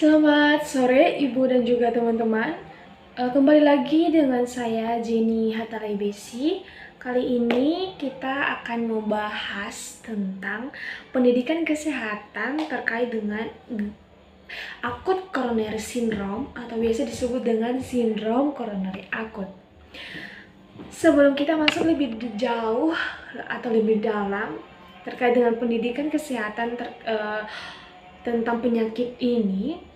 Selamat sore Ibu dan juga teman-teman. Kembali lagi dengan saya Jenny Hatalaibesi. Kali ini kita akan membahas tentang pendidikan kesehatan terkait dengan akut coronary syndrome atau biasa disebut dengan sindrom coronary akut. Sebelum kita masuk lebih jauh atau lebih dalam terkait dengan pendidikan kesehatan tentang penyakit ini,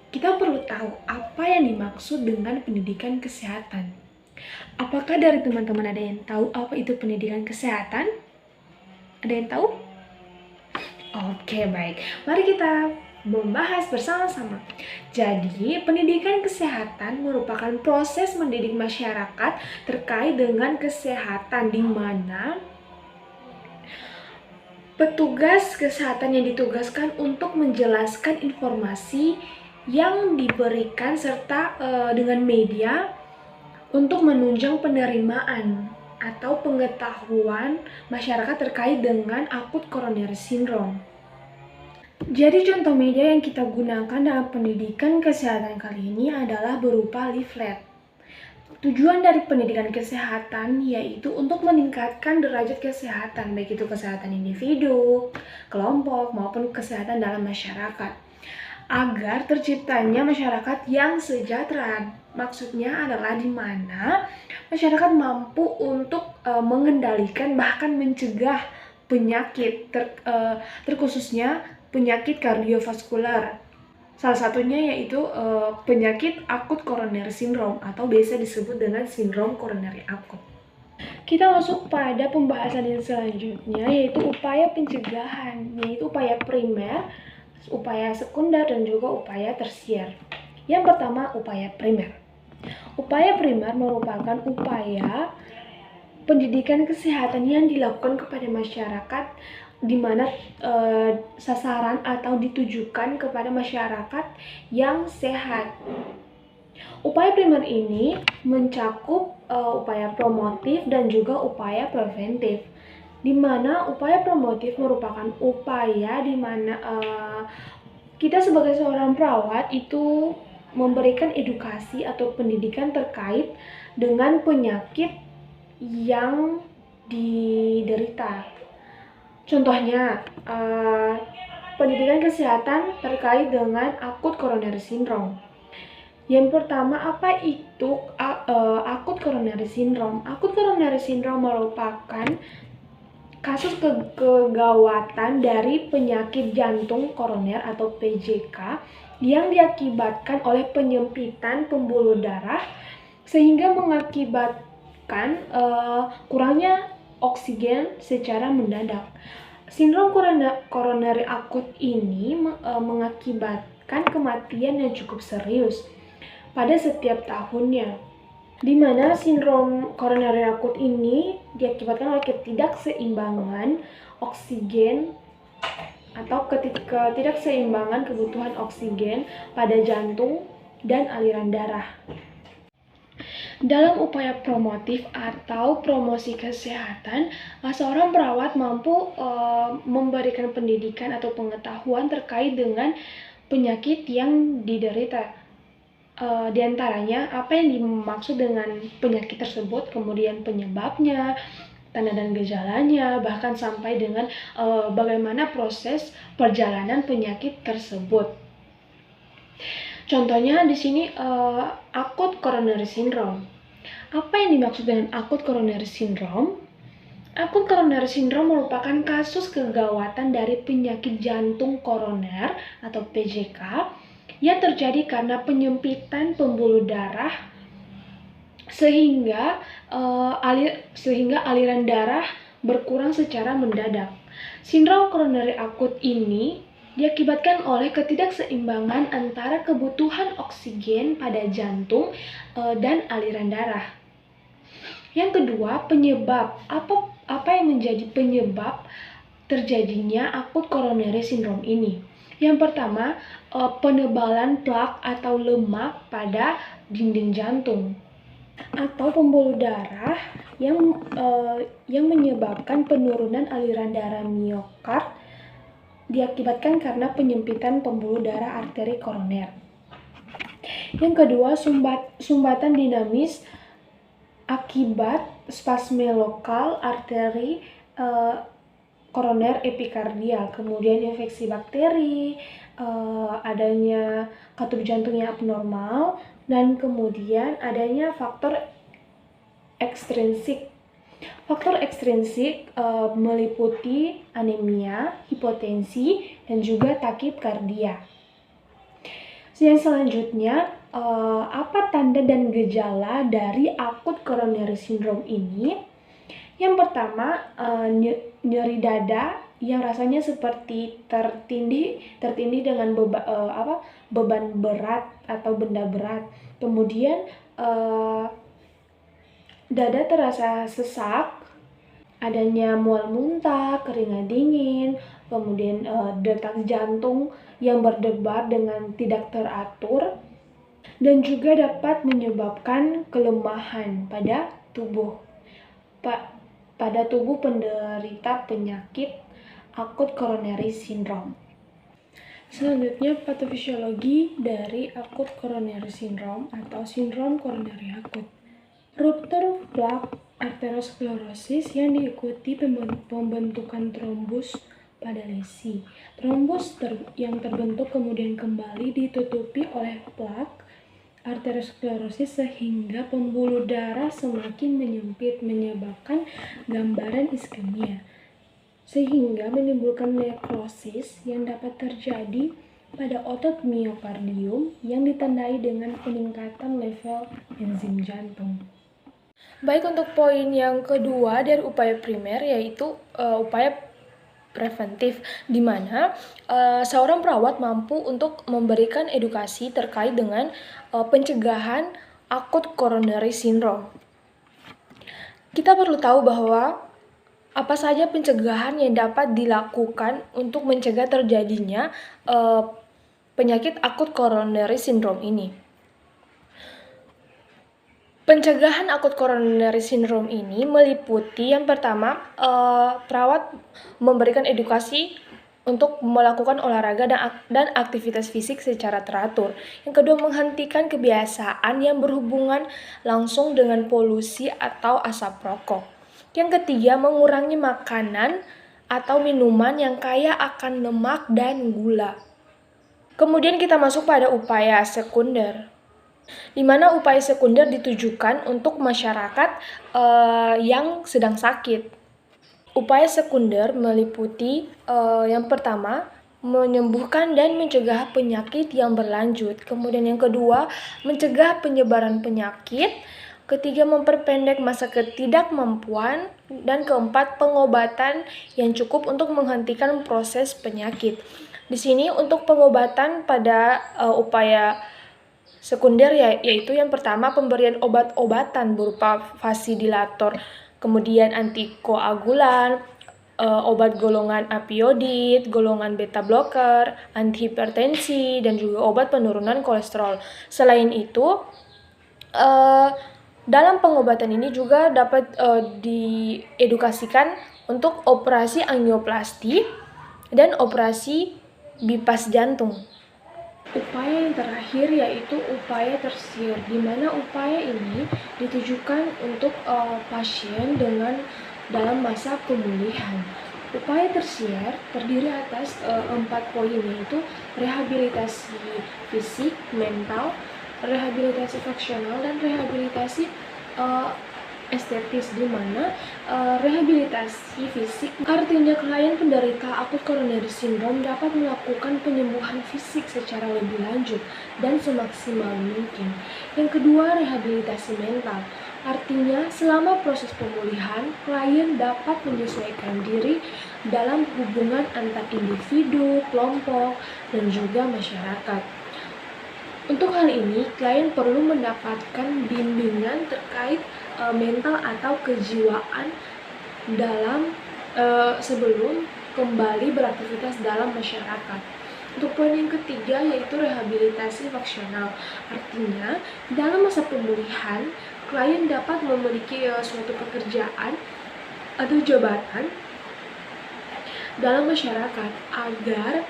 kita perlu tahu apa yang dimaksud dengan pendidikan kesehatan. Apakah dari teman-teman ada yang tahu apa itu pendidikan kesehatan? Ada yang tahu? Oke, baik. Mari kita membahas bersama-sama. Jadi, pendidikan kesehatan merupakan proses mendidik masyarakat terkait dengan kesehatan di mana petugas kesehatan yang ditugaskan untuk menjelaskan informasi yang diberikan serta dengan media untuk menunjang penerimaan atau pengetahuan masyarakat terkait dengan akut coronary syndrome. Jadi contoh media yang kita gunakan dalam pendidikan kesehatan kali ini adalah berupa leaflet. Tujuan dari pendidikan kesehatan yaitu untuk meningkatkan derajat kesehatan, baik itu kesehatan individu, kelompok, maupun kesehatan dalam masyarakat, agar terciptanya masyarakat yang sejahtera. Maksudnya adalah di mana masyarakat mampu untuk mengendalikan bahkan mencegah penyakit, terkhususnya penyakit kardiovaskular. Salah satunya yaitu penyakit akut coronary syndrome atau biasa disebut dengan sindrom coronary akut. Kita masuk pada pembahasan yang selanjutnya yaitu upaya pencegahan, yaitu upaya primer, upaya sekunder, dan juga upaya tersier. Yang pertama, upaya primer. Upaya primer merupakan upaya pendidikan kesehatan yang dilakukan kepada masyarakat di mana sasaran atau ditujukan kepada masyarakat yang sehat. Upaya primer ini mencakup upaya promotif dan juga upaya preventif. Di mana upaya promotif merupakan upaya di mana kita sebagai seorang perawat itu memberikan edukasi atau pendidikan terkait dengan penyakit yang diderita. Contohnya, pendidikan kesehatan terkait dengan akut coronary syndrome. Yang pertama, apa itu akut coronary syndrome? Akut coronary syndrome merupakan kasus kegawatan dari penyakit jantung koroner atau PJK yang diakibatkan oleh penyempitan pembuluh darah sehingga mengakibatkan kurangnya oksigen secara mendadak. Sindrom coronary akut ini mengakibatkan kematian yang cukup serius pada setiap tahunnya, di mana sindrom coronary akut ini diakibatkan oleh ketidakseimbangan oksigen atau ketidakseimbangan kebutuhan oksigen pada jantung dan aliran darah. Dalam upaya promotif atau promosi kesehatan, seorang perawat mampu memberikan pendidikan atau pengetahuan terkait dengan penyakit yang diderita. Di antaranya apa yang dimaksud dengan penyakit tersebut, kemudian penyebabnya, tanda dan gejalanya, bahkan sampai dengan bagaimana proses perjalanan penyakit tersebut. Contohnya di sini akut coronary syndrome. Apa yang dimaksud dengan akut coronary syndrome? Akut coronary syndrome merupakan kasus kegawatan dari penyakit jantung koroner atau PJK yang terjadi karena penyempitan pembuluh darah sehingga aliran darah berkurang secara mendadak. Sindrom coronary akut ini diakibatkan oleh ketidakseimbangan antara kebutuhan oksigen pada jantung dan aliran darah. Yang kedua, penyebab. Apa yang menjadi penyebab terjadinya akut coronary syndrome ini? Yang pertama, penebalan plak atau lemak pada dinding jantung atau pembuluh darah yang menyebabkan penurunan aliran darah miokard diakibatkan karena penyempitan pembuluh darah arteri koroner. Yang kedua, sumbatan dinamis akibat spasme lokal arteri koroner epikardial, kemudian infeksi bakteri, adanya katup jantung yang abnormal, dan kemudian adanya faktor ekstrinsik. Faktor ekstrinsik meliputi anemia, hipotensi, dan juga takikardia. Yang selanjutnya, apa tanda dan gejala dari akut coronary syndrome ini? Yang pertama, nyeri dada yang rasanya seperti tertindih dengan beban berat atau benda berat. Kemudian dada terasa sesak, adanya mual muntah, keringat dingin, kemudian detak jantung yang berdebar dengan tidak teratur, dan juga dapat menyebabkan kelemahan pada tubuh penderita penyakit akut coronary syndrome. Selanjutnya, patofisiologi dari akut coronary syndrome atau sindrom koronari akut. Ruptur plak arteriosklerosis yang diikuti pembentukan trombus pada lesi. Trombus yang terbentuk kemudian kembali ditutupi oleh plak arteriosklerosis sehingga pembuluh darah semakin menyempit, menyebabkan gambaran iskemia, sehingga menimbulkan nekrosis yang dapat terjadi pada otot miokardium yang ditandai dengan peningkatan level enzim jantung. Baik, untuk poin yang kedua dari upaya primer yaitu upaya preventif, di mana seorang perawat mampu untuk memberikan edukasi terkait dengan pencegahan akut coronary syndrome. Kita perlu tahu bahwa apa saja pencegahan yang dapat dilakukan untuk mencegah terjadinya penyakit akut coronary syndrome ini. Pencegahan akut coronary syndrome ini meliputi yang pertama, perawat memberikan edukasi untuk melakukan olahraga dan aktivitas fisik secara teratur. Yang kedua, menghentikan kebiasaan yang berhubungan langsung dengan polusi atau asap rokok. Yang ketiga, mengurangi makanan atau minuman yang kaya akan lemak dan gula. Kemudian kita masuk pada upaya sekunder, di mana upaya sekunder ditujukan untuk masyarakat yang sedang sakit. Upaya sekunder meliputi yang pertama, menyembuhkan dan mencegah penyakit yang berlanjut. Kemudian yang kedua, mencegah penyebaran penyakit. Ketiga, memperpendek masa ketidakmampuan. Dan keempat, pengobatan yang cukup untuk menghentikan proses penyakit. Di sini untuk pengobatan pada upaya sekunder yaitu yang pertama, pemberian obat-obatan berupa vasodilator, kemudian antikoagulan, obat golongan opioid, golongan beta blocker, antihipertensi, dan juga obat penurunan kolesterol. Selain itu, dalam pengobatan ini juga dapat diedukasikan untuk operasi angioplasti dan operasi bypass jantung. Upaya yang terakhir yaitu upaya tersier, di mana upaya ini ditujukan untuk pasien dalam masa pemulihan. Upaya tersier terdiri atas 4 poin, yaitu rehabilitasi fisik, mental, rehabilitasi faksional, dan rehabilitasi estetis, di mana rehabilitasi fisik artinya klien penderita akut coronary syndrome dapat melakukan penyembuhan fisik secara lebih lanjut dan semaksimal mungkin. Yang kedua, rehabilitasi mental, artinya selama proses pemulihan klien dapat menyesuaikan diri dalam hubungan antar individu, kelompok, dan juga masyarakat. Untuk hal ini, klien perlu mendapatkan bimbingan terkait mental atau kejiwaan sebelum kembali beraktivitas dalam masyarakat. Untuk poin yang ketiga yaitu rehabilitasi faksional, artinya dalam masa pemulihan klien dapat memiliki suatu pekerjaan atau jabatan dalam masyarakat agar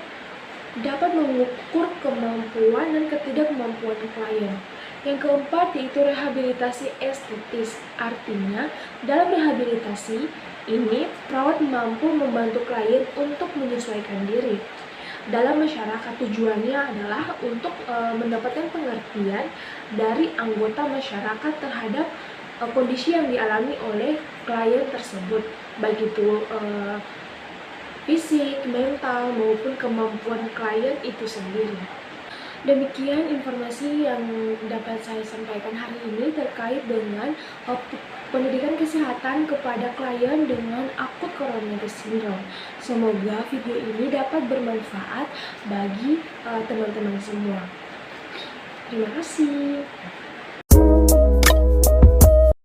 dapat mengukur kemampuan dan ketidakmampuan klien. Yang keempat yaitu rehabilitasi estetis. Artinya, dalam rehabilitasi ini perawat mampu membantu klien untuk menyesuaikan diri. Dalam masyarakat tujuannya adalah untuk mendapatkan pengertian dari anggota masyarakat terhadap kondisi yang dialami oleh klien tersebut, baik itu fisik, mental, maupun kemampuan klien itu sendiri. Demikian informasi yang dapat saya sampaikan hari ini terkait dengan pendidikan kesehatan kepada klien dengan akut coronavirus syndrome. Semoga video ini dapat bermanfaat bagi teman-teman semua. Terima kasih.